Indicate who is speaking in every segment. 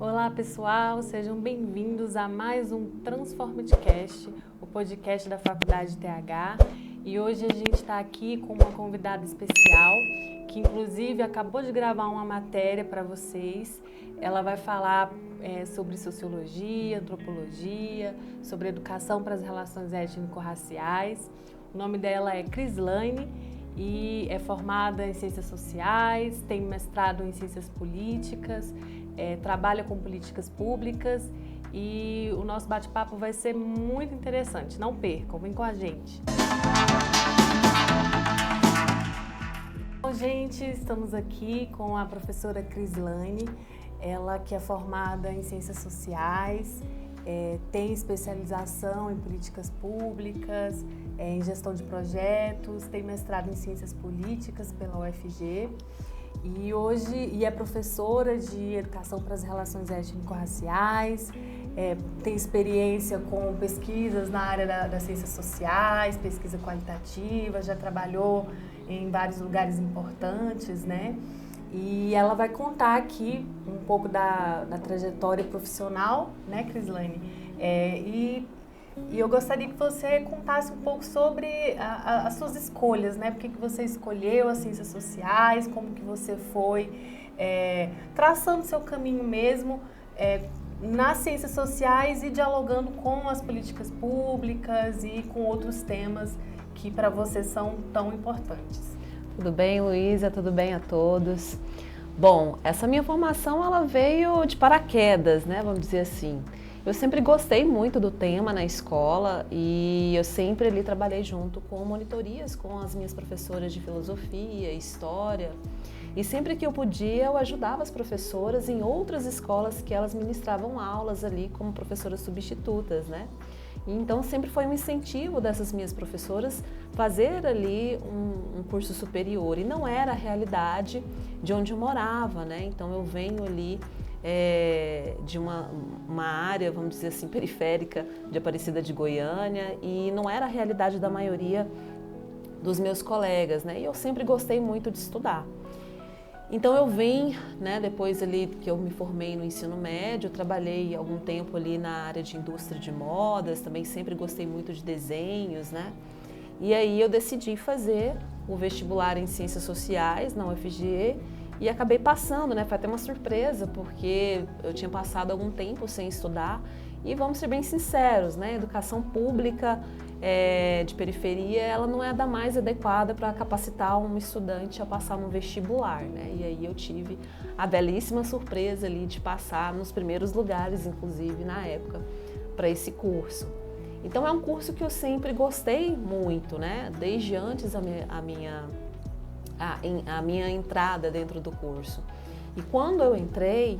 Speaker 1: Olá pessoal, sejam bem-vindos a mais um Transformedcast, o podcast da Faculdade TH. E hoje a gente está aqui com uma convidada especial, que inclusive acabou de gravar uma matéria para vocês. Ela vai falar sobre sociologia, antropologia, sobre educação para as relações étnico-raciais. O nome dela é Crislaine e é formada em Ciências Sociais, tem mestrado em Ciências Políticas, trabalha com políticas públicas e o nosso bate-papo vai ser muito interessante. Não percam, vem com a gente. Bom, gente, estamos aqui com a professora Crislaine, ela que é formada em Ciências Sociais, tem especialização em políticas públicas, em gestão de projetos, tem mestrado em Ciências Políticas pela UFG e é professora de Educação para as Relações Étnico-Raciais, tem experiência com pesquisas na área das ciências sociais, pesquisa qualitativa, já trabalhou em vários lugares importantes, né? E ela vai contar aqui um pouco da trajetória profissional, né, Crislaine? E eu gostaria que você contasse um pouco sobre as suas escolhas, né? Por que você escolheu as ciências sociais, como que você foi traçando seu caminho mesmo nas ciências sociais e dialogando com as políticas públicas e com outros temas que para você são tão importantes.
Speaker 2: Tudo bem, Luísa? Tudo bem a todos? Bom, essa minha formação ela veio de paraquedas, né? Vamos dizer assim. Eu sempre gostei muito do tema na escola e eu sempre ali trabalhei junto com monitorias com as minhas professoras de filosofia, história. E sempre que eu podia, eu ajudava as professoras em outras escolas que elas ministravam aulas ali como professoras substitutas, né? Então sempre foi um incentivo dessas minhas professoras fazer ali um curso superior e não era a realidade de onde eu morava, né? Então eu venho ali de uma área, vamos dizer assim, periférica de Aparecida de Goiânia e não era a realidade da maioria dos meus colegas, né? E eu sempre gostei muito de estudar. Então eu vim, né, depois ali que eu me formei no ensino médio, trabalhei algum tempo ali na área de indústria de modas, também sempre gostei muito de desenhos, né? E aí eu decidi fazer o vestibular em Ciências Sociais na UFG e acabei passando, né? Foi até uma surpresa, porque eu tinha passado algum tempo sem estudar e vamos ser bem sinceros, né? Educação pública de periferia, ela não é a da mais adequada para capacitar um estudante a passar no vestibular, né? E aí eu tive a belíssima surpresa ali de passar nos primeiros lugares, inclusive na época, para esse curso. Então é um curso que eu sempre gostei muito, né? Desde antes a minha entrada dentro do curso. E quando eu entrei,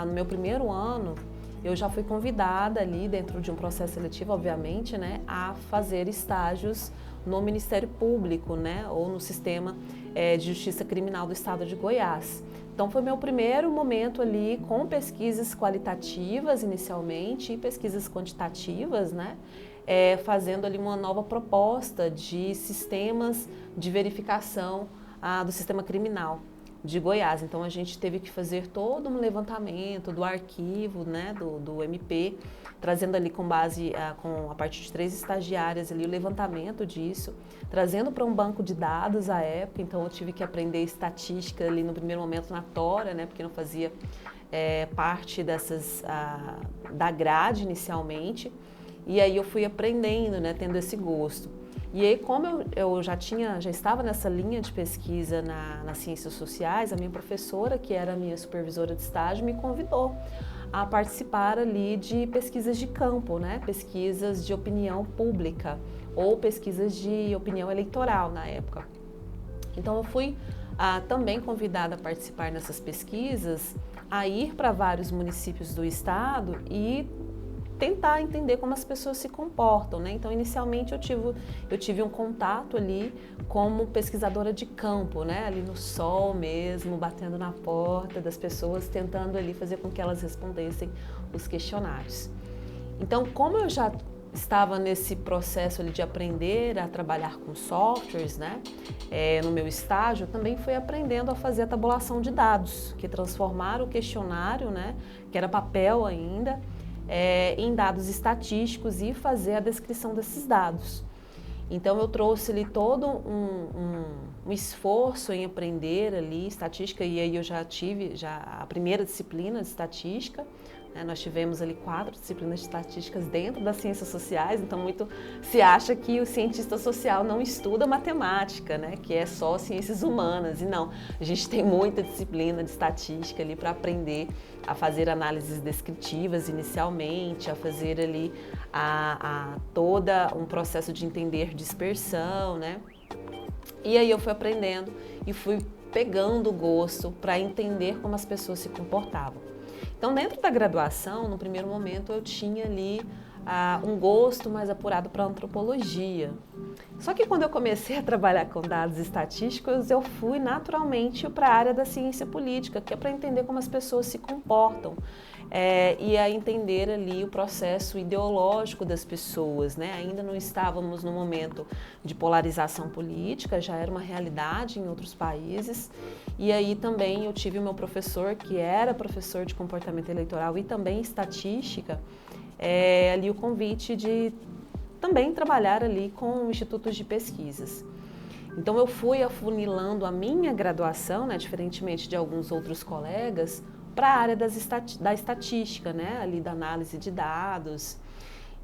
Speaker 2: no meu primeiro ano, eu já fui convidada ali dentro de um processo seletivo, obviamente, né, a fazer estágios no Ministério Público, né, ou no Sistema de Justiça Criminal do Estado de Goiás. Então foi meu primeiro momento ali com pesquisas qualitativas inicialmente e pesquisas quantitativas, né, fazendo ali uma nova proposta de sistemas de verificação do sistema criminal de Goiás. Então a gente teve que fazer todo um levantamento do arquivo, né, do MP, trazendo ali com base, com a partir de 3 estagiárias ali o levantamento disso, trazendo para um banco de dados à época. Então eu tive que aprender estatística ali no primeiro momento na tora, né, porque não fazia parte da grade inicialmente. E aí eu fui aprendendo, né, tendo esse gosto. E aí, como eu já estava nessa linha de pesquisa nas ciências sociais, a minha professora, que era a minha supervisora de estágio, me convidou a participar ali de pesquisas de campo, né? Pesquisas de opinião pública ou pesquisas de opinião eleitoral na época. Então eu fui também convidada a participar nessas pesquisas, a ir para vários municípios do estado e tentar entender como as pessoas se comportam, né? Então, inicialmente eu tive um contato ali como pesquisadora de campo, né? Ali no sol mesmo, batendo na porta das pessoas, tentando ali fazer com que elas respondessem os questionários. Então, como eu já estava nesse processo ali de aprender a trabalhar com softwares, né? No meu estágio, eu também fui aprendendo a fazer a tabulação de dados, que transformar o questionário, né, que era papel ainda, em dados estatísticos e fazer a descrição desses dados. Então eu trouxe ali todo um esforço em aprender ali estatística, e aí eu já tive a primeira disciplina de estatística. Nós tivemos ali 4 disciplinas de estatísticas dentro das ciências sociais, então muito se acha que o cientista social não estuda matemática, né, que é só ciências humanas, e não, a gente tem muita disciplina de estatística ali para aprender a fazer análises descritivas inicialmente, a fazer ali toda um processo de entender dispersão, né, e aí eu fui aprendendo e fui pegando o gosto para entender como as pessoas se comportavam. Então, dentro da graduação, no primeiro momento, eu tinha ali um gosto mais apurado para antropologia. Só que quando eu comecei a trabalhar com dados estatísticos, eu fui naturalmente para a área da ciência política, que é para entender como as pessoas se comportam e a entender ali o processo ideológico das pessoas, né? Ainda não estávamos no momento de polarização política, já era uma realidade em outros países. E aí também eu tive o meu professor, que era professor de comportamento eleitoral e também estatística, ali o convite de também trabalhar ali com institutos de pesquisas. Então eu fui afunilando a minha graduação, né, diferentemente de alguns outros colegas, para a área da estatística, né, ali da análise de dados,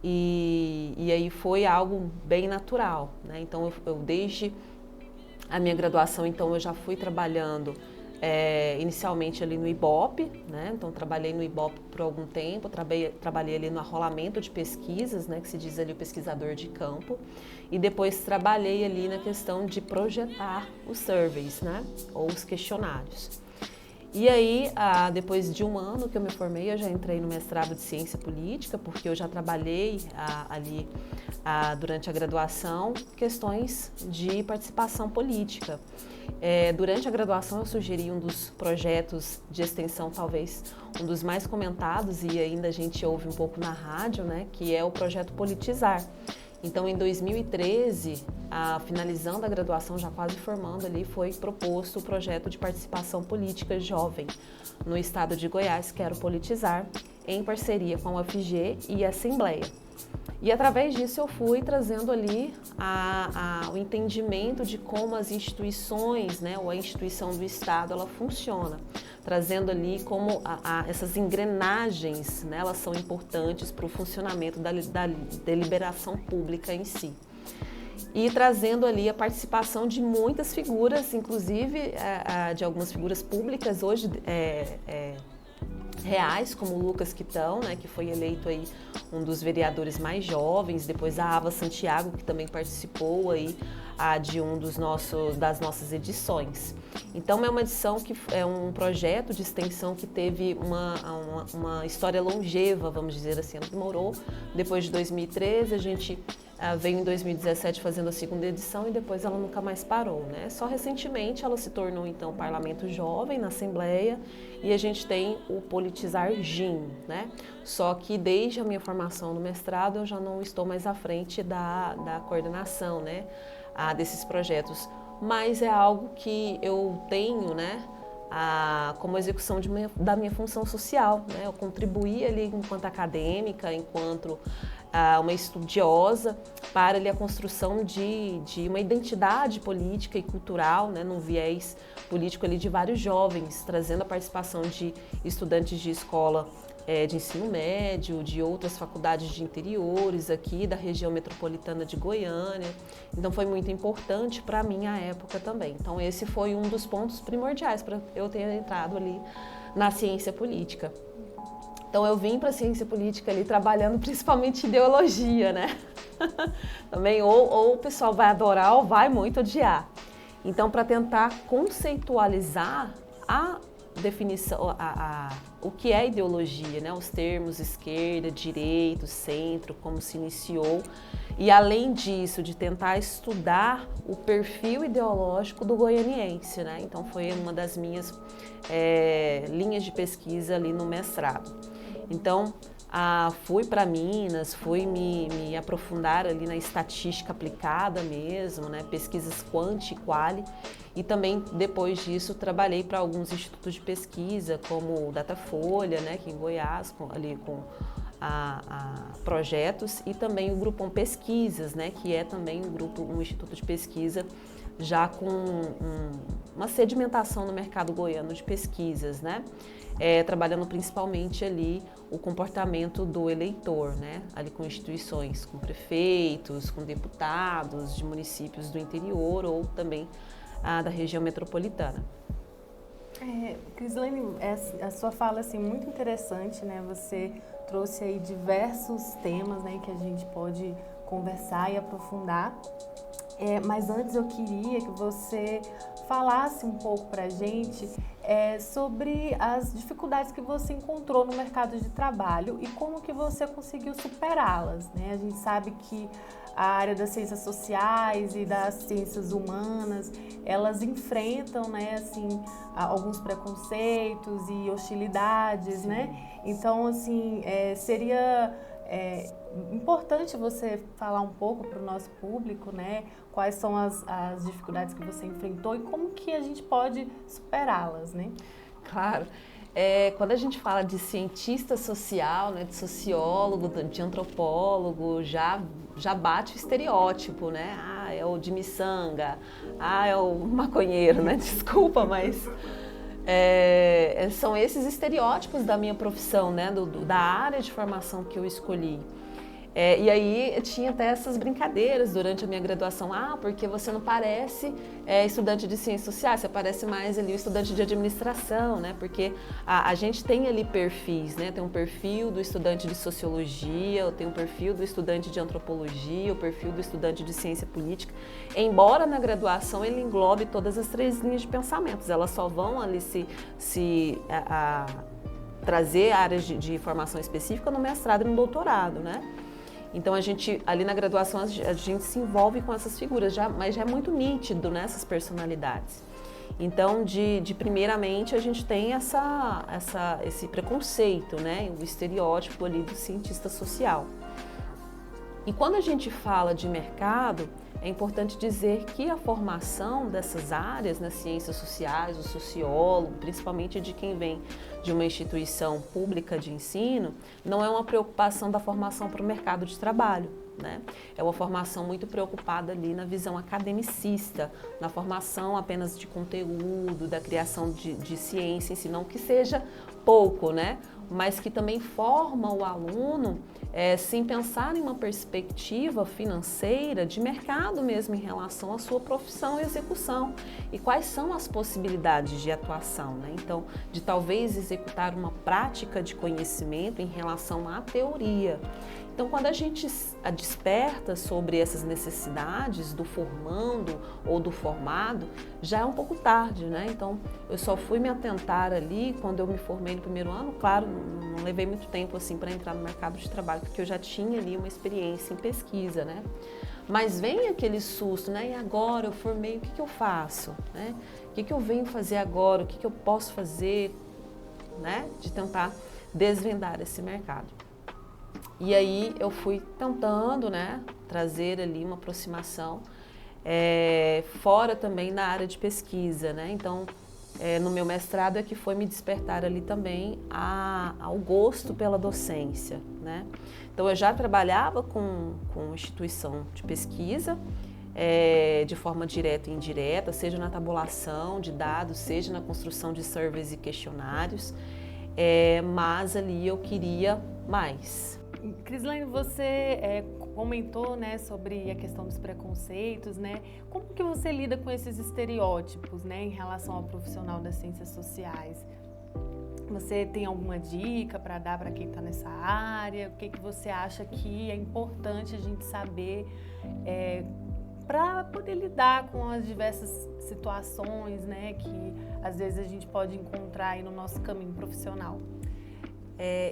Speaker 2: e aí foi algo bem natural, né? Então eu desde a minha graduação, então eu já fui trabalhando inicialmente ali no Ibope, né? Então trabalhei no Ibope por algum tempo, trabalhei ali no arrolamento de pesquisas, né, que se diz ali o pesquisador de campo, e depois trabalhei ali na questão de projetar os surveys, né, ou os questionários. E aí, depois de um ano que eu me formei, eu já entrei no mestrado de ciência política, porque eu já trabalhei ali durante a graduação questões de participação política. Durante a graduação eu sugeri um dos projetos de extensão, talvez um dos mais comentados, e ainda a gente ouve um pouco na rádio, né, que é o projeto Politizar. Então, em 2013, finalizando a graduação, já quase formando ali, foi proposto o projeto de participação política jovem no estado de Goiás, que era o Politizar, em parceria com a UFG e a Assembleia. E através disso eu fui trazendo ali o entendimento de como as instituições, né, ou a instituição do Estado, ela funciona, trazendo ali como essas engrenagens, né, elas são importantes para o funcionamento da deliberação pública em si. E trazendo ali a participação de muitas figuras, inclusive de algumas figuras públicas hoje reais, como o Lucas Quitão, né, que foi eleito aí um dos vereadores mais jovens, depois a Ava Santiago, que também participou aí de das nossas edições. Então é uma edição que é um projeto de extensão que teve uma história longeva, vamos dizer assim. Ela demorou, depois de 2013 a gente veio em 2017 fazendo a segunda edição e depois ela nunca mais parou, né? Só recentemente ela se tornou então Parlamento Jovem na Assembleia e a gente tem o Politizar GIM, né? Só que desde a minha formação no mestrado eu já não estou mais à frente da coordenação, né, desses projetos, mas é algo que eu tenho, né, como execução da minha função social, né? Eu contribuí ali enquanto acadêmica, enquanto uma estudiosa para ali a construção de uma identidade política e cultural, né, num viés político ali de vários jovens, trazendo a participação de estudantes de escola de ensino médio, de outras faculdades de interiores aqui da região metropolitana de Goiânia. Então foi muito importante para a minha época também. Então esse foi um dos pontos primordiais para eu ter entrado ali na ciência política. Então eu vim para a ciência política ali trabalhando principalmente ideologia, né? Também ou o pessoal vai adorar ou vai muito odiar. Então para tentar conceitualizar a definição, o que é ideologia, né? Os termos esquerda, direita, centro, como se iniciou. E além disso, de tentar estudar o perfil ideológico do goianiense, né? Então foi uma das minhas linhas de pesquisa ali no mestrado. Então, Fui para Minas, fui me aprofundar ali na estatística aplicada mesmo, né? Pesquisas quant e quali, e também depois disso trabalhei para alguns institutos de pesquisa, como o Datafolha, né? Aqui em Goiás, com projetos, e também o Grupom Pesquisas, né? Que é também um instituto de pesquisa já com uma sedimentação no mercado goiano de pesquisas, né? Trabalhando principalmente ali o comportamento do eleitor, né? Ali com instituições, com prefeitos, com deputados de municípios do interior ou também da região metropolitana.
Speaker 1: Crislane, a sua fala assim, muito interessante, né? Você trouxe aí diversos temas, né, que a gente pode conversar e aprofundar. Mas antes eu queria que você falasse um pouco para a gente sobre as dificuldades que você encontrou no mercado de trabalho e como que você conseguiu superá-las, né? A gente sabe que a área das ciências sociais e das ciências humanas, elas enfrentam, né, assim, alguns preconceitos e hostilidades, né? Então, assim, seria importante você falar um pouco para o nosso público, né? Quais são as dificuldades que você enfrentou e como que a gente pode superá-las, né?
Speaker 2: Claro. Quando a gente fala de cientista social, né, de sociólogo, de antropólogo, já bate o estereótipo, né? É o de miçanga, é o maconheiro, né? Desculpa, mas são esses estereótipos da minha profissão, né? Da área de formação que eu escolhi. E aí tinha até essas brincadeiras durante a minha graduação. Porque você não parece estudante de ciências sociais, você parece mais ali o estudante de administração, né? Porque a gente tem ali perfis, né? Tem um perfil do estudante de sociologia, eu tenho um perfil do estudante de antropologia, o perfil do estudante de ciência política. Embora na graduação ele englobe todas as 3 linhas de pensamentos, elas só vão ali trazer áreas de formação específica no mestrado e no doutorado, né? Então, ali na graduação, a gente se envolve com essas figuras, mas já é muito nítido, né, essas personalidades. Então, primeiramente, a gente tem esse preconceito, né, o estereótipo ali do cientista social. E quando a gente fala de mercado, é importante dizer que a formação dessas áreas, nas ciências sociais, o sociólogo, principalmente de quem vem de uma instituição pública de ensino, não é uma preocupação da formação para o mercado de trabalho, né? É uma formação muito preocupada ali na visão academicista, na formação apenas de conteúdo, da criação de ciência em si, não que seja pouco, né? Mas que também forma o aluno sem pensar em uma perspectiva financeira de mercado mesmo em relação à sua profissão e execução e quais são as possibilidades de atuação, né? Então, de talvez executar uma prática de conhecimento em relação à teoria. Então, quando a gente desperta sobre essas necessidades do formando ou do formado, já é um pouco tarde, né? Então, eu só fui me atentar ali quando eu me formei no primeiro ano. Claro, não levei muito tempo assim para entrar no mercado de trabalho, porque eu já tinha ali uma experiência em pesquisa, né? Mas vem aquele susto, né? E agora eu formei, o que eu faço, né? O que eu venho fazer agora? O que eu posso fazer, né? De tentar desvendar esse mercado. E aí eu fui tentando, né, trazer ali uma aproximação fora também da área de pesquisa, né? Então, no meu mestrado é que foi me despertar ali também ao gosto pela docência, né? Então, eu já trabalhava com instituição de pesquisa, de forma direta e indireta, seja na tabulação de dados, seja na construção de surveys e questionários, mas ali eu queria mais.
Speaker 1: Crislane, você comentou, né, sobre a questão dos preconceitos, né? Como que você lida com esses estereótipos, né, em relação ao profissional das ciências sociais? Você tem alguma dica para dar para quem está nessa área? O que você acha que é importante a gente saber para poder lidar com as diversas situações, né, que às vezes a gente pode encontrar aí no nosso caminho profissional?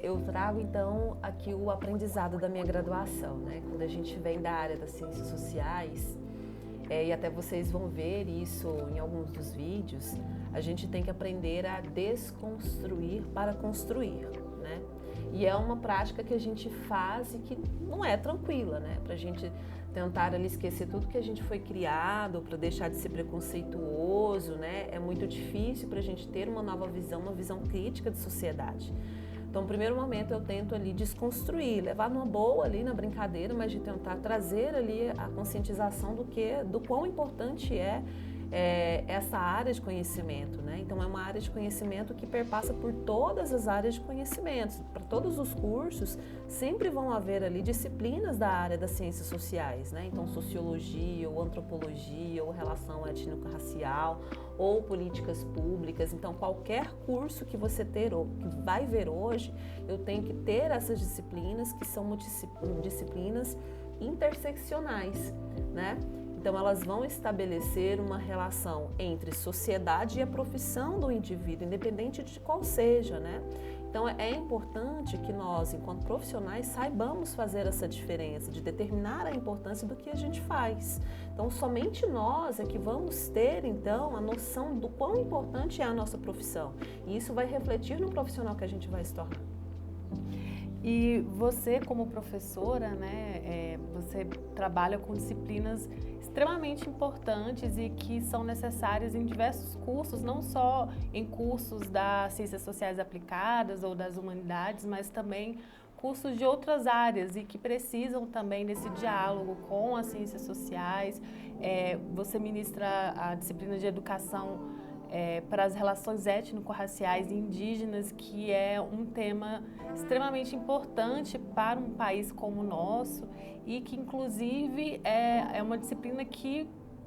Speaker 2: Eu trago, então, aqui o aprendizado da minha graduação, né? Quando a gente vem da área das ciências sociais, e até vocês vão ver isso em alguns dos vídeos, a gente tem que aprender a desconstruir para construir, né? E é uma prática que a gente faz e que não é tranquila, né? Para a gente tentar ali esquecer tudo que a gente foi criado, para deixar de ser preconceituoso, né? É muito difícil para a gente ter uma nova visão, uma visão crítica de sociedade. Então, no primeiro momento eu tento ali desconstruir, levar numa boa ali na brincadeira, mas de tentar trazer ali a conscientização do quão importante é essa área de conhecimento, né? Então é uma área de conhecimento que perpassa por todas as áreas de conhecimento. Para todos os cursos sempre vão haver ali disciplinas da área das ciências sociais, né? Então sociologia, ou antropologia, ou relação étnico-racial, ou políticas públicas. Então qualquer curso que você ter ou que vai ver hoje, eu tenho que ter essas disciplinas que são disciplinas interseccionais, né? Então, elas vão estabelecer uma relação entre sociedade e a profissão do indivíduo, independente de qual seja, né? Então, é importante que nós, enquanto profissionais, saibamos fazer essa diferença, de determinar a importância do que a gente faz. Então, somente nós é que vamos ter, então, a noção do quão importante é a nossa profissão. E isso vai refletir no profissional que a gente vai se tornar.
Speaker 1: E você, como professora, né, você trabalha com disciplinas extremamente importantes e que são necessárias em diversos cursos, não só em cursos das ciências sociais aplicadas ou das humanidades, mas também cursos de outras áreas e que precisam também desse diálogo com as ciências sociais. Você ministra a disciplina de educação para as relações étnico-raciais e indígenas, que é um tema extremamente importante para um país como o nosso e que, inclusive, é uma disciplina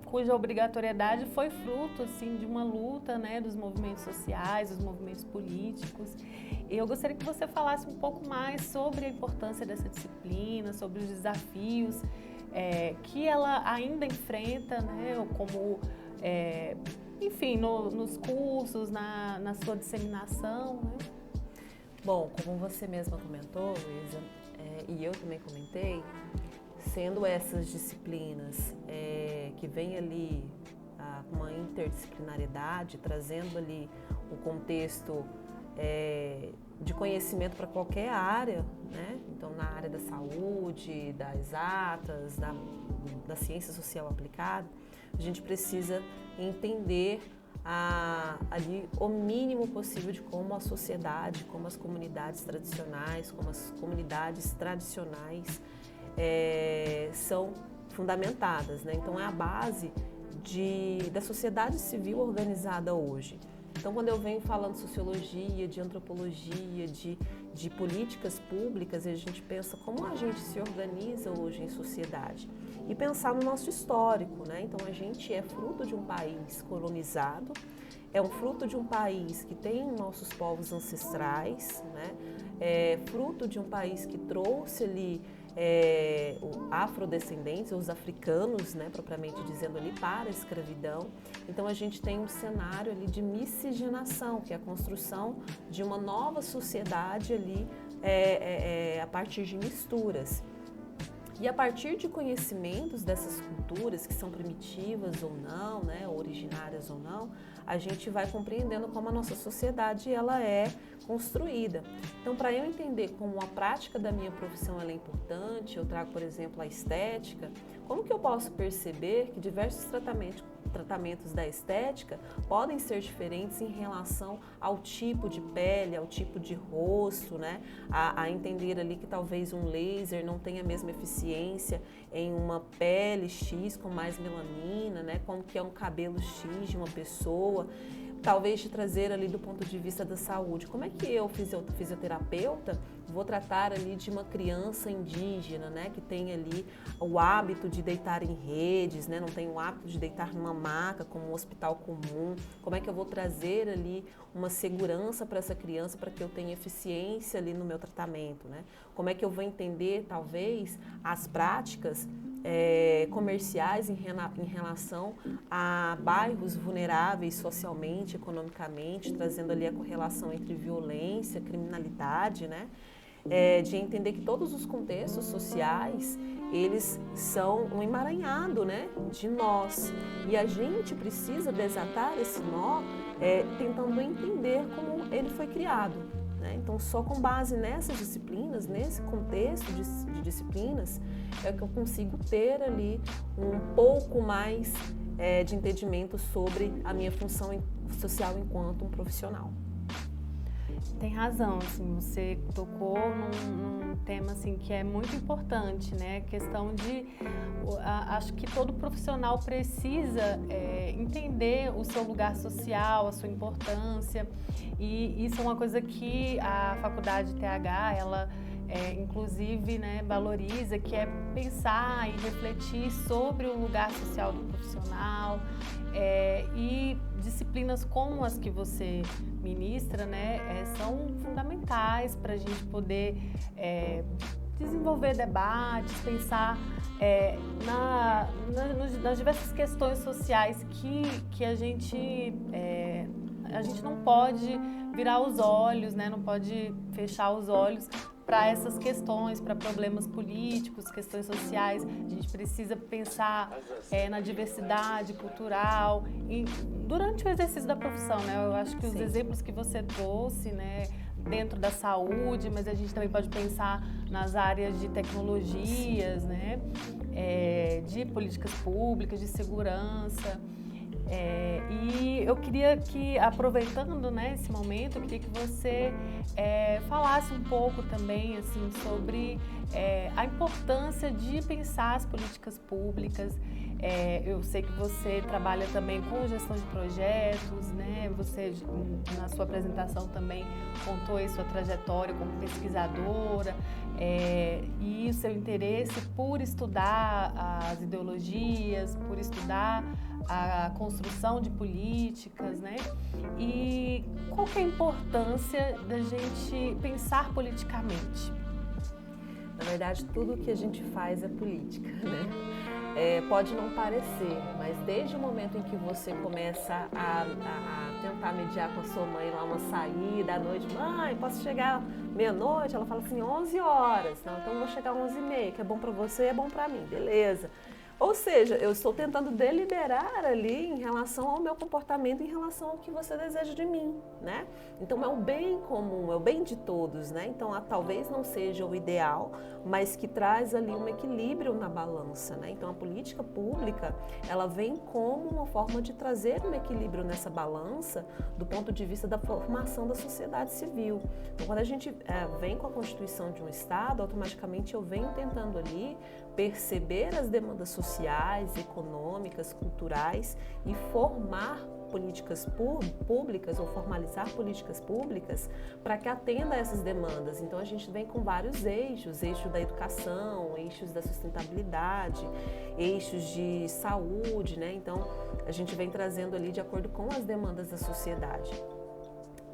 Speaker 1: cuja obrigatoriedade foi fruto assim, de uma luta, né, dos movimentos sociais, dos movimentos políticos. E eu gostaria que você falasse um pouco mais sobre a importância dessa disciplina, sobre os desafios que ela ainda enfrenta, né, como enfim, nos cursos, na sua disseminação, né?
Speaker 2: Bom, como você mesma comentou, Luísa, e eu também comentei, sendo essas disciplinas que vêm ali com uma interdisciplinariedade, trazendo ali um contexto de conhecimento para qualquer área, né? Então, na área da saúde, das exatas, da ciência social aplicada, a gente precisa entender ali o mínimo possível de como a sociedade, como as comunidades tradicionais, como as comunidades tradicionais são fundamentadas, né? Então é a base da sociedade civil organizada hoje. Então, quando eu venho falando de sociologia, de antropologia, de políticas públicas, a gente pensa como a gente se organiza hoje em sociedade. E pensar no nosso histórico, né? Então, a gente é fruto de um país colonizado, é um fruto de um país que tem nossos povos ancestrais, né? É fruto de um país que trouxe ali afrodescendentes, os africanos, né, propriamente dizendo ali, para a escravidão. Então a gente tem um cenário ali de miscigenação, que é a construção de uma nova sociedade ali a partir de misturas. E a partir de conhecimentos dessas culturas, que são primitivas ou não, né, originárias ou não, a gente vai compreendendo como a nossa sociedade ela é construída. Então, para eu entender como a prática da minha profissão ela é importante, eu trago, por exemplo, a estética, como que eu posso perceber que diversos tratamentos da estética podem ser diferentes em relação ao tipo de pele, ao tipo de rosto, né? A entender ali que talvez um laser não tenha a mesma eficiência em uma pele X com mais melanina, né? Como que é um cabelo X de uma pessoa. Talvez de trazer ali do ponto de vista da saúde. Como é que eu, fisioterapeuta, vou tratar ali de uma criança indígena, né, que tem ali o hábito de deitar em redes, né, não tem o hábito de deitar numa maca como um hospital comum. Como é que eu vou trazer ali uma segurança para essa criança para que eu tenha eficiência ali no meu tratamento, né? Como é que eu vou entender, talvez, as práticas comerciais em relação a bairros vulneráveis socialmente, economicamente, trazendo ali a correlação entre violência, criminalidade, né? De entender que todos os contextos sociais, eles são um emaranhado, né, de nós. E a gente precisa desatar esse nó tentando entender como ele foi criado. né? Então, só com base nessas disciplinas, nesse contexto de disciplinas, é que eu consigo ter ali um pouco mais de entendimento sobre a minha função social enquanto um profissional.
Speaker 1: Tem razão, assim, você tocou num tema assim, que é muito importante, né? A questão de, acho que todo profissional precisa entender o seu lugar social, a sua importância, e isso é uma coisa que a faculdade TH, ela inclusive, né, valoriza, que é pensar e refletir sobre o lugar social do profissional, e disciplinas como as que você ministra, né, são fundamentais para a gente poder desenvolver debates, pensar nas diversas questões sociais que a gente não pode virar os olhos, né, não pode fechar os olhos para essas questões, para problemas políticos, questões sociais. A gente precisa pensar na diversidade cultural durante o exercício da profissão, né? Eu acho que os exemplos que você trouxe, né, dentro da saúde, mas a gente também pode pensar nas áreas de tecnologias, né, de políticas públicas, de segurança. E eu queria que, aproveitando, né, esse momento, eu queria que você falasse um pouco também assim, sobre a importância de pensar as políticas públicas. Eu sei que você trabalha também com gestão de projetos, né? Você, na sua apresentação, também contou aí sua trajetória como pesquisadora, e o seu interesse por estudar as ideologias, por estudar a construção de políticas, né? E qual que é a importância da gente pensar politicamente?
Speaker 2: Na verdade, tudo que a gente faz é política, né? Pode não parecer, mas desde o momento em que você começa a tentar mediar com a sua mãe lá uma saída à noite, mãe, posso chegar meia-noite? Ela fala assim, 11 horas. Não, então eu vou chegar 11h30, que é bom para você, é bom para mim, beleza. Ou seja, eu estou tentando deliberar ali em relação ao meu comportamento, em relação ao que você deseja de mim, né? Então é o bem comum, é o bem de todos, né? Então talvez não seja o ideal, mas que traz ali um equilíbrio na balança, né? Então a política pública, ela vem como uma forma de trazer um equilíbrio nessa balança do ponto de vista da formação da sociedade civil. Então quando a gente vem com a constituição de um Estado, automaticamente eu venho tentando ali perceber as demandas sociais, econômicas, culturais e formar políticas públicas ou formalizar políticas públicas para que atenda a essas demandas. Então a gente vem com vários eixos, eixo da educação, eixos da sustentabilidade, eixos de saúde, né? Então a gente vem trazendo ali de acordo com as demandas da sociedade.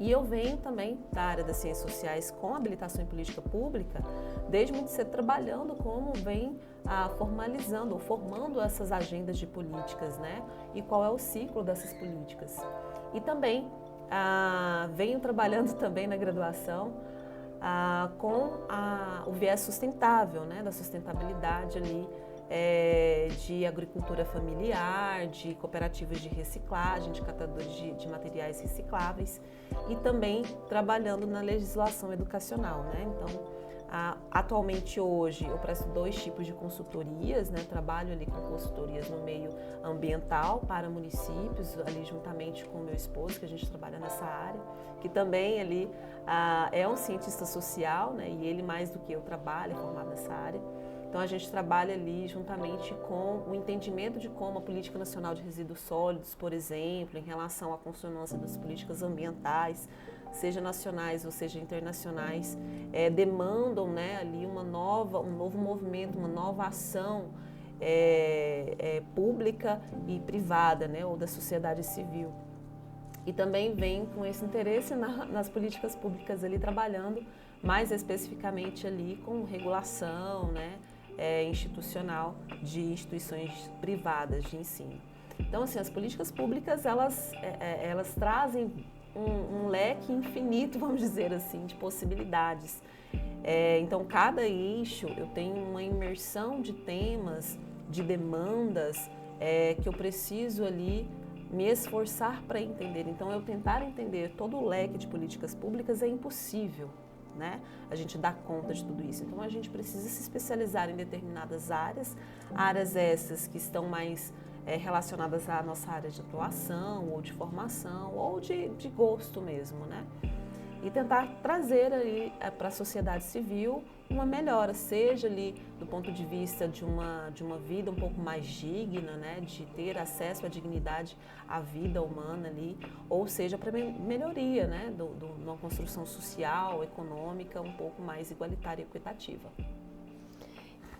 Speaker 2: E eu venho também da área das ciências sociais com habilitação em política pública, desde muito cedo trabalhando como vem formalizando ou formando essas agendas de políticas, né? E qual é o ciclo dessas políticas. E também venho trabalhando também na graduação com o viés sustentável, né? Da sustentabilidade ali, de agricultura familiar, de cooperativas de reciclagem, de catadores de materiais recicláveis e também trabalhando na legislação educacional, né? Então, atualmente hoje eu presto 2 tipos de consultorias, né? Trabalho ali com consultorias no meio ambiental para municípios, ali juntamente com o meu esposo, que a gente trabalha nessa área, que também ali é um cientista social, né? E ele mais do que eu trabalha, é formado nessa área. Então a gente trabalha ali juntamente com o entendimento de como a Política Nacional de Resíduos Sólidos, por exemplo, em relação à consonância das políticas ambientais, seja nacionais ou seja internacionais, demandam, né, ali um novo movimento, uma nova ação pública e privada, né, ou da sociedade civil. E também vem com esse interesse nas políticas públicas ali trabalhando mais especificamente ali com regulação, né, institucional de instituições privadas de ensino. Então, assim, as políticas públicas, elas trazem um leque infinito, vamos dizer assim, de possibilidades. Então, cada eixo, eu tenho uma imersão de temas, de demandas, que eu preciso ali me esforçar para entender. Então, eu tentar entender todo o leque de políticas públicas é impossível, né? A gente dá conta de tudo isso. Então, a gente precisa se especializar em determinadas áreas, áreas essas que estão mais relacionadas à nossa área de atuação, ou de formação, ou de gosto mesmo, né? E tentar trazer aí para a sociedade civil uma melhora, seja ali do ponto de vista de uma vida um pouco mais digna, né, de ter acesso à dignidade à vida humana ali, ou seja, para melhoria, né, de uma construção social, econômica um pouco mais igualitária e equitativa.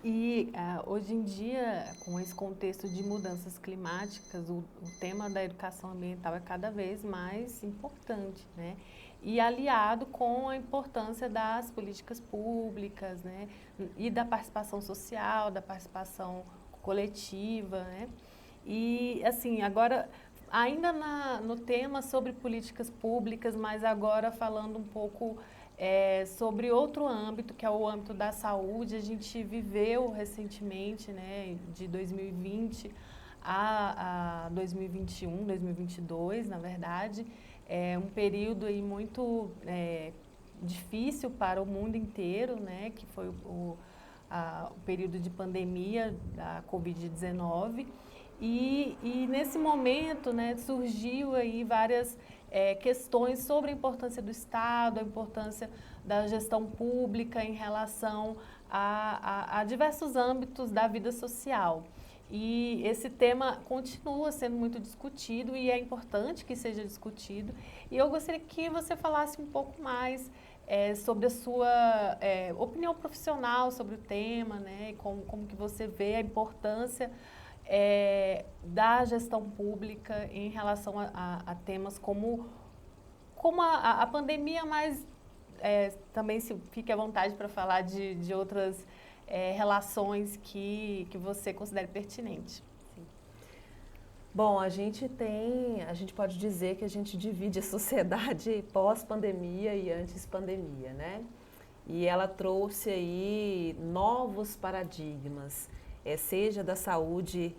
Speaker 1: E hoje em dia, com esse contexto de mudanças climáticas, o tema da educação ambiental é cada vez mais importante, né? E aliado com a importância das políticas públicas, né? E da participação social, da participação coletiva, né? E, assim, agora, ainda no tema sobre políticas públicas, mas agora falando um pouco sobre outro âmbito, que é o âmbito da saúde. A gente viveu recentemente, né, de 2020 a 2021, 2022, na verdade, um período aí muito difícil para o mundo inteiro, né, que foi o período de pandemia da Covid-19. E nesse momento, né, surgiu aí várias questões sobre a importância do Estado, a importância da gestão pública em relação a diversos âmbitos da vida social. E esse tema continua sendo muito discutido e é importante que seja discutido. E eu gostaria que você falasse um pouco mais sobre a sua opinião profissional sobre o tema, né, e como que você vê a importância da gestão pública em relação a temas como a pandemia, mas também se fique à vontade para falar de outras relações que você considere pertinente.
Speaker 2: Sim. Bom, a gente pode dizer que a gente divide a sociedade pós-pandemia e antes-pandemia, né? E ela trouxe aí novos paradigmas, seja da saúde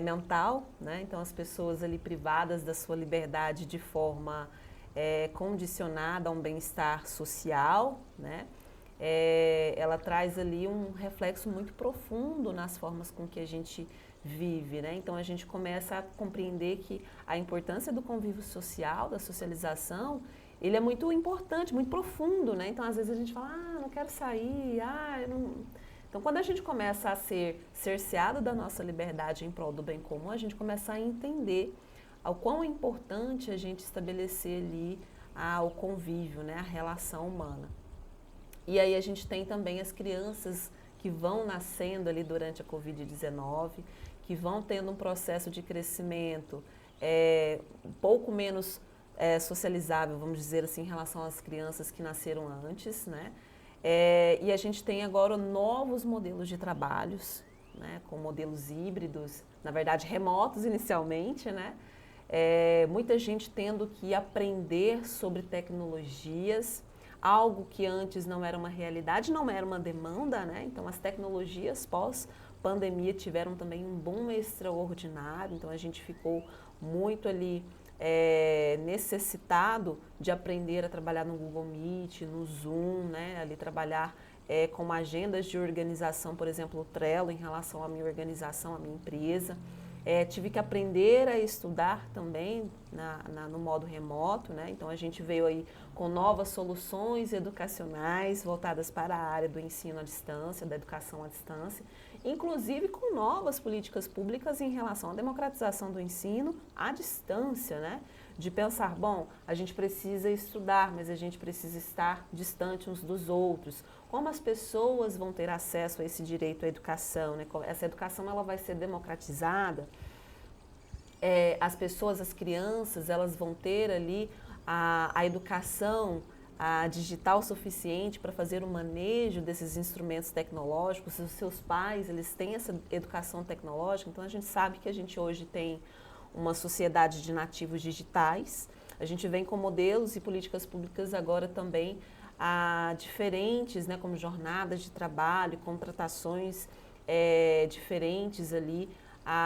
Speaker 2: mental, né? Então as pessoas ali privadas da sua liberdade de forma condicionada a um bem-estar social, né? Ela traz ali um reflexo muito profundo nas formas com que a gente vive, né? Então a gente começa a compreender que a importância do convívio social, da socialização, ele é muito importante, muito profundo, né? Então às vezes a gente fala, não quero sair, eu não... Então, quando a gente começa a ser cerceado da nossa liberdade em prol do bem comum, a gente começa a entender o quão é importante a gente estabelecer ali o convívio, né, a relação humana. E aí a gente tem também as crianças que vão nascendo ali durante a Covid-19, que vão tendo um processo de crescimento um pouco menos socializável, vamos dizer assim, em relação às crianças que nasceram antes, né? E a gente tem agora novos modelos de trabalhos, né, com modelos híbridos, na verdade remotos inicialmente, né? Muita gente tendo que aprender sobre tecnologias, algo que antes não era uma realidade, não era uma demanda, né? Então as tecnologias pós-pandemia tiveram também um boom extraordinário, então a gente ficou muito ali necessitado de aprender a trabalhar no Google Meet, no Zoom, né? Ali trabalhar com agendas de organização, por exemplo, o Trello em relação à minha organização, à minha empresa. Tive que aprender a estudar também no modo remoto, né? Então a gente veio aí com novas soluções educacionais voltadas para a área do ensino à distância, da educação à distância, inclusive com novas políticas públicas em relação à democratização do ensino à distância, né? De pensar, bom, a gente precisa estudar, mas a gente precisa estar distante uns dos outros. Como as pessoas vão ter acesso a esse direito à educação, né? Essa educação ela vai ser democratizada. As pessoas, as crianças, elas vão ter ali a educação digital suficiente para fazer o manejo desses instrumentos tecnológicos. Os seus pais, eles têm essa educação tecnológica, então a gente sabe que a gente hoje tem uma sociedade de nativos digitais. A gente vem com modelos e políticas públicas agora também diferentes, né, como jornadas de trabalho, contratações diferentes ali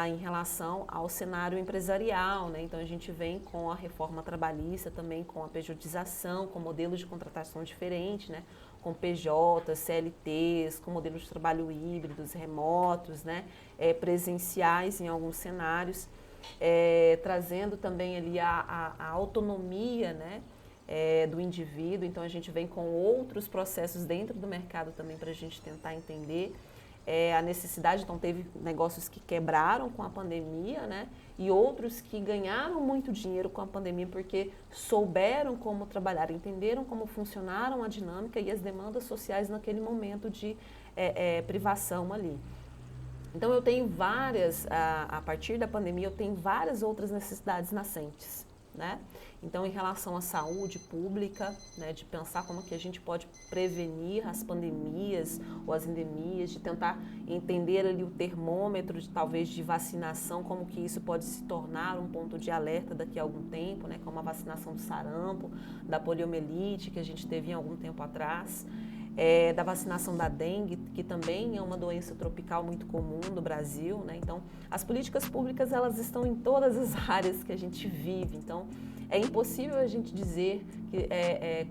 Speaker 2: em relação ao cenário empresarial, né? Então a gente vem com a reforma trabalhista, também com a pejotização, com modelos de contratação diferentes, né? Com PJ, CLTs, com modelos de trabalho híbridos, remotos, né? Presenciais em alguns cenários, trazendo também ali a autonomia, né? Do indivíduo. Então a gente vem com outros processos dentro do mercado também para a gente tentar entender a necessidade. Então teve negócios que quebraram com a pandemia, né? E outros que ganharam muito dinheiro com a pandemia porque souberam como trabalhar, entenderam como funcionaram a dinâmica e as demandas sociais naquele momento de privação ali. Então eu tenho a partir da pandemia eu tenho várias outras necessidades nascentes, né? Então, em relação à saúde pública, né, de pensar como que a gente pode prevenir as pandemias ou as endemias, de tentar entender ali o termômetro, talvez de vacinação, como que isso pode se tornar um ponto de alerta daqui a algum tempo, né, como a vacinação do sarampo, da poliomielite, que a gente teve em algum tempo atrás, da vacinação da dengue, que também é uma doença tropical muito comum no Brasil, né? Então, as políticas públicas, elas estão em todas as áreas que a gente vive. Então, é impossível a gente dizer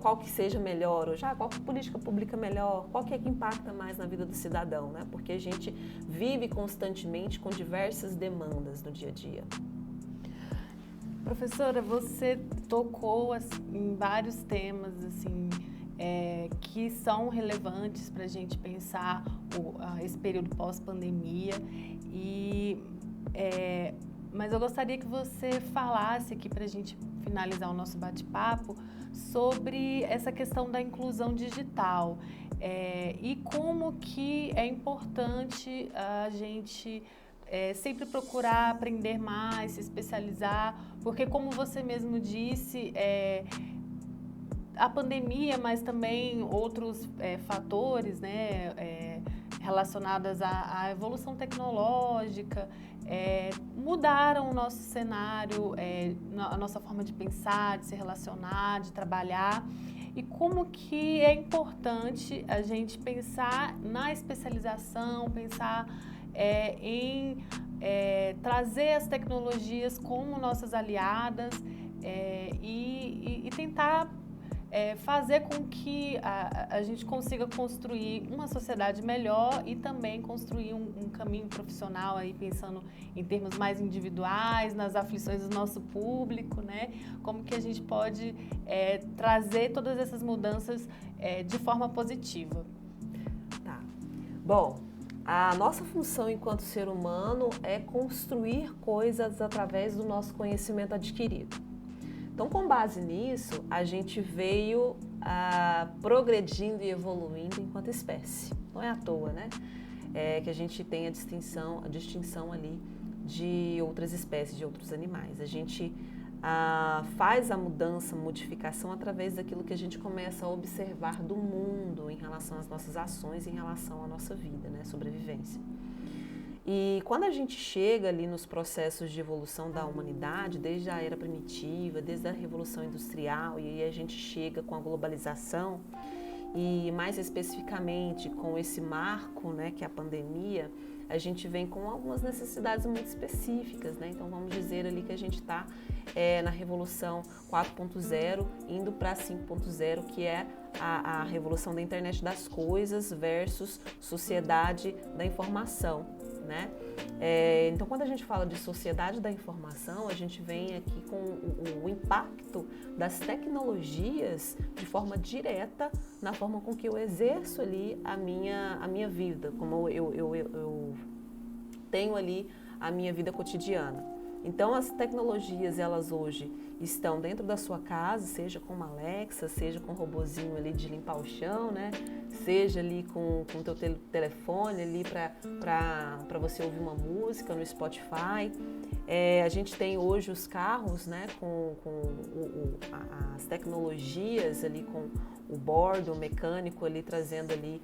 Speaker 2: qual que seja melhor, ou qual política pública melhor, qual que é que impacta mais na vida do cidadão, né? Porque a gente vive constantemente com diversas demandas no dia a dia.
Speaker 1: Professora, você tocou assim, em vários temas assim, que são relevantes para a gente pensar esse período pós-pandemia, mas eu gostaria que você falasse aqui para a gente finalizar o nosso bate-papo sobre essa questão da inclusão digital e como que é importante a gente sempre procurar aprender mais, se especializar, porque como você mesmo disse, a pandemia, mas também outros fatores, né, relacionados à evolução tecnológica, mudaram o nosso cenário, a nossa forma de pensar, de se relacionar, de trabalhar. E como que é importante a gente pensar na especialização, pensar em trazer as tecnologias como nossas aliadas e tentar fazer com que a gente consiga construir uma sociedade melhor e também construir um caminho profissional aí pensando em termos mais individuais, nas aflições do nosso público, né? Como que a gente pode trazer todas essas mudanças de forma positiva.
Speaker 2: Tá. Bom, a nossa função enquanto ser humano é construir coisas através do nosso conhecimento adquirido. Então, com base nisso, a gente veio progredindo e evoluindo enquanto espécie. Não é à toa, né? Que a gente tem a distinção ali de outras espécies, de outros animais. A gente faz a mudança, a modificação através daquilo que a gente começa a observar do mundo em relação às nossas ações, em relação à nossa vida, né? Sobrevivência. E quando a gente chega ali nos processos de evolução da humanidade, desde a era primitiva, desde a Revolução Industrial, e aí a gente chega com a globalização, e mais especificamente com esse marco, né, que é a pandemia, a gente vem com algumas necessidades muito específicas, né? Então vamos dizer ali que a gente está na Revolução 4.0, indo para 5.0, que é a revolução da internet das coisas versus sociedade da informação, né? Então, quando a gente fala de sociedade da informação, a gente vem aqui com o impacto das tecnologias de forma direta na forma com que eu exerço ali a minha vida, como eu tenho ali a minha vida cotidiana. Então, as tecnologias, elas hoje estão dentro da sua casa, seja com uma Alexa, seja com um robozinho ali de limpar o chão, né? Seja ali com o teu telefone ali para você ouvir uma música no Spotify. A gente tem hoje os carros, né, com as tecnologias ali, com o bordo, o mecânico ali trazendo ali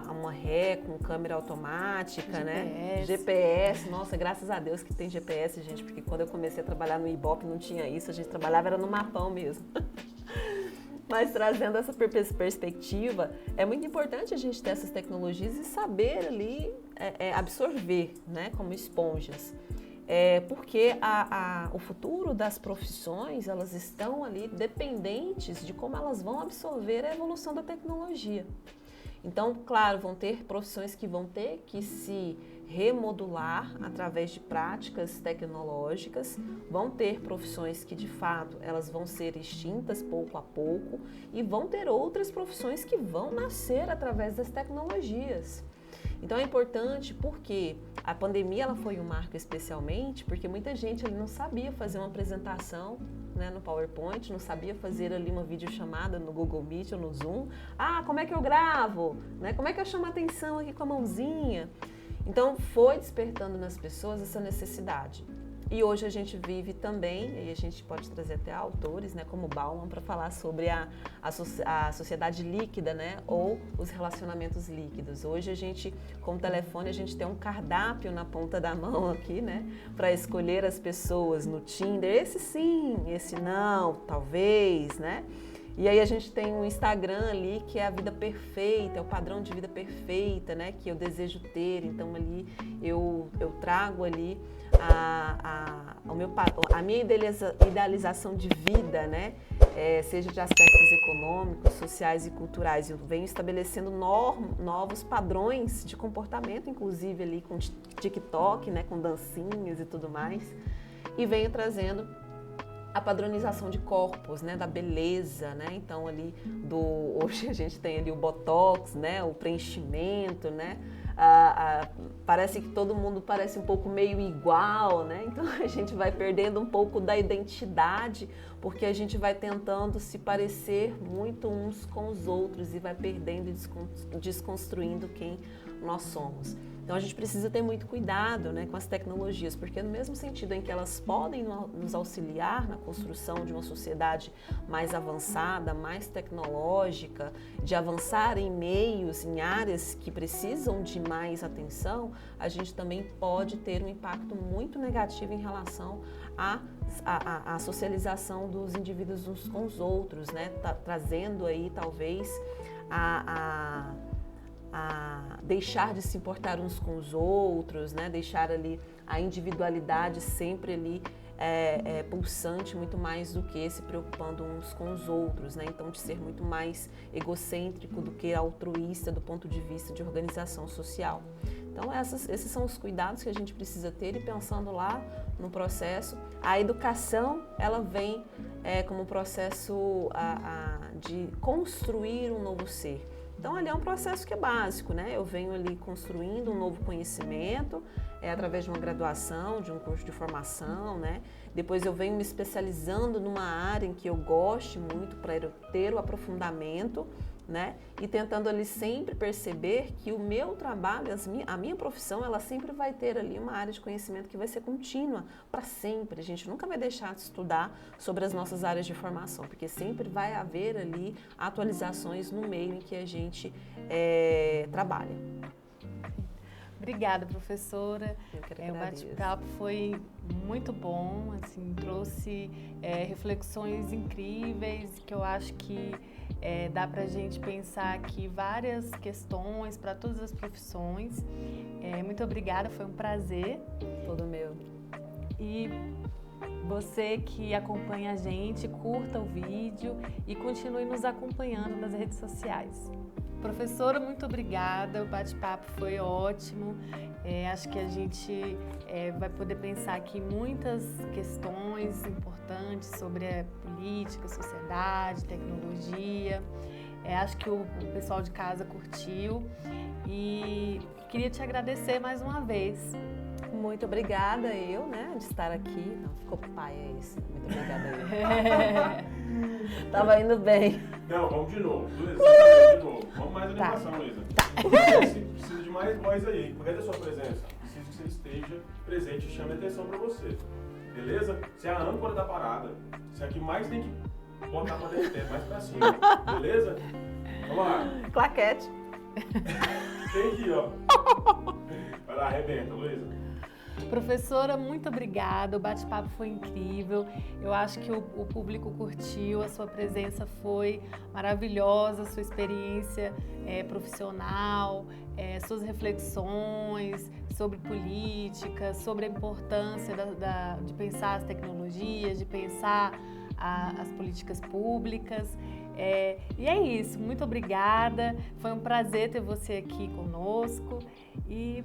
Speaker 2: uma ré com câmera automática,
Speaker 1: GPS.
Speaker 2: Né? GPS, nossa, graças a Deus que tem GPS, gente, porque quando eu comecei a trabalhar no Ibope não tinha isso, a gente trabalhava era no mapão mesmo. Mas trazendo essa perspectiva, é muito importante a gente ter essas tecnologias e saber ali absorver, né, como esponjas. Porque o futuro das profissões, elas estão ali dependentes de como elas vão absorver a evolução da tecnologia. Então, claro, vão ter profissões que vão ter que se remodular através de práticas tecnológicas, vão ter profissões que, de fato, elas vão ser extintas pouco a pouco e vão ter outras profissões que vão nascer através das tecnologias. Então é importante porque a pandemia ela foi um marco especialmente porque muita gente ali não sabia fazer uma apresentação, né, no PowerPoint, não sabia fazer ali uma videochamada no Google Meet ou no Zoom. Como é que eu gravo? Né? Como é que eu chamo a atenção aqui com a mãozinha? Então foi despertando nas pessoas essa necessidade. E hoje a gente vive também, e a gente pode trazer até autores, né, como Bauman, para falar sobre a sociedade líquida, né, ou os relacionamentos líquidos. Hoje a gente, com o telefone, a gente tem um cardápio na ponta da mão aqui, né, para escolher as pessoas no Tinder. Esse sim, esse não, talvez, né? E aí a gente tem um Instagram ali que é a vida perfeita, é o padrão de vida perfeita, né, que eu desejo ter. Então ali eu trago ali a minha idealização de vida, né, seja de aspectos econômicos, sociais e culturais. Eu venho estabelecendo novos padrões de comportamento, inclusive ali com TikTok, né, com dancinhas e tudo mais, e venho trazendo a padronização de corpos, né, da beleza, né, então ali hoje a gente tem ali o botox, né, o preenchimento, né, parece que todo mundo parece um pouco meio igual, né, então a gente vai perdendo um pouco da identidade, porque a gente vai tentando se parecer muito uns com os outros e vai perdendo e desconstruindo quem nós somos. Então a gente precisa ter muito cuidado, né, com as tecnologias, porque no mesmo sentido em que elas podem nos auxiliar na construção de uma sociedade mais avançada, mais tecnológica, de avançar em meios, em áreas que precisam de mais atenção, a gente também pode ter um impacto muito negativo em relação à socialização dos indivíduos uns com os outros, né, trazendo aí talvez a deixar de se importar uns com os outros, né? Deixar ali a individualidade sempre ali pulsante muito mais do que se preocupando uns com os outros, né? Então de ser muito mais egocêntrico do que altruísta do ponto de vista de organização social. Então esses são os cuidados que a gente precisa ter e pensando lá no processo. A educação ela vem como processo de construir um novo ser. Então, ali é um processo que é básico, né? Eu venho ali construindo um novo conhecimento, através de uma graduação, de um curso de formação, né? Depois eu venho me especializando numa área em que eu goste muito para eu ter o aprofundamento, né? E tentando ali sempre perceber que o meu trabalho, a minha profissão, ela sempre vai ter ali uma área de conhecimento que vai ser contínua para sempre. A gente nunca vai deixar de estudar sobre as nossas áreas de formação, porque sempre vai haver ali atualizações no meio em que a gente trabalha.
Speaker 1: Obrigada, professora.
Speaker 2: Eu que
Speaker 1: O bate-papo foi muito bom, assim, trouxe reflexões incríveis que eu acho que dá para a gente pensar aqui várias questões para todas as profissões. Muito obrigada, foi um prazer.
Speaker 2: Todo meu.
Speaker 1: E você que acompanha a gente, curta o vídeo e continue nos acompanhando nas redes sociais. Professora, muito obrigada, o bate-papo foi ótimo. Acho que a gente vai poder pensar aqui muitas questões importantes sobre a política, sociedade, tecnologia. Acho que o pessoal de casa curtiu e queria te agradecer mais uma vez.
Speaker 2: Muito obrigada de estar aqui. Não, ficou paia isso. Muito obrigada eu. Tava indo bem.
Speaker 3: Não, vamos de novo. Luísa, de novo. Vamos mais animação, Luísa.
Speaker 2: Tá.
Speaker 3: Precisa de mais voz aí. Cadê a sua presença? Preciso que você esteja presente e chame atenção pra você. Beleza? Você é a âncora da parada. Você é a que mais tem que botar pra derreter, mais pra cima. Beleza? Vamos lá.
Speaker 2: Claquete.
Speaker 3: Tem aqui, ó. Vai lá, arrebenta, Luísa.
Speaker 1: Professora, muito obrigada, o bate-papo foi incrível, eu acho que o público curtiu, a sua presença foi maravilhosa, a sua experiência profissional, suas reflexões sobre política, sobre a importância de pensar as tecnologias, de pensar as políticas públicas. E é isso, muito obrigada, foi um prazer ter você aqui conosco e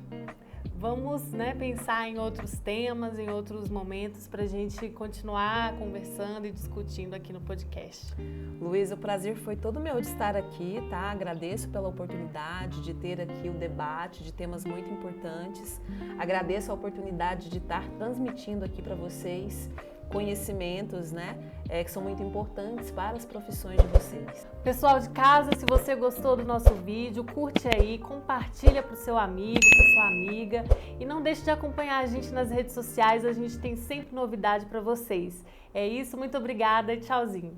Speaker 1: vamos pensar em outros temas, em outros momentos para a gente continuar conversando e discutindo aqui no podcast.
Speaker 2: Luísa, o prazer foi todo meu de estar aqui, tá? Agradeço pela oportunidade de ter aqui um debate de temas muito importantes. Agradeço a oportunidade de estar transmitindo aqui para vocês conhecimentos, que são muito importantes para as profissões de vocês.
Speaker 1: Pessoal de casa, se você gostou do nosso vídeo, curte aí, compartilha para o seu amigo, para sua amiga e não deixe de acompanhar a gente nas redes sociais, a gente tem sempre novidade para vocês. É isso, muito obrigada e tchauzinho.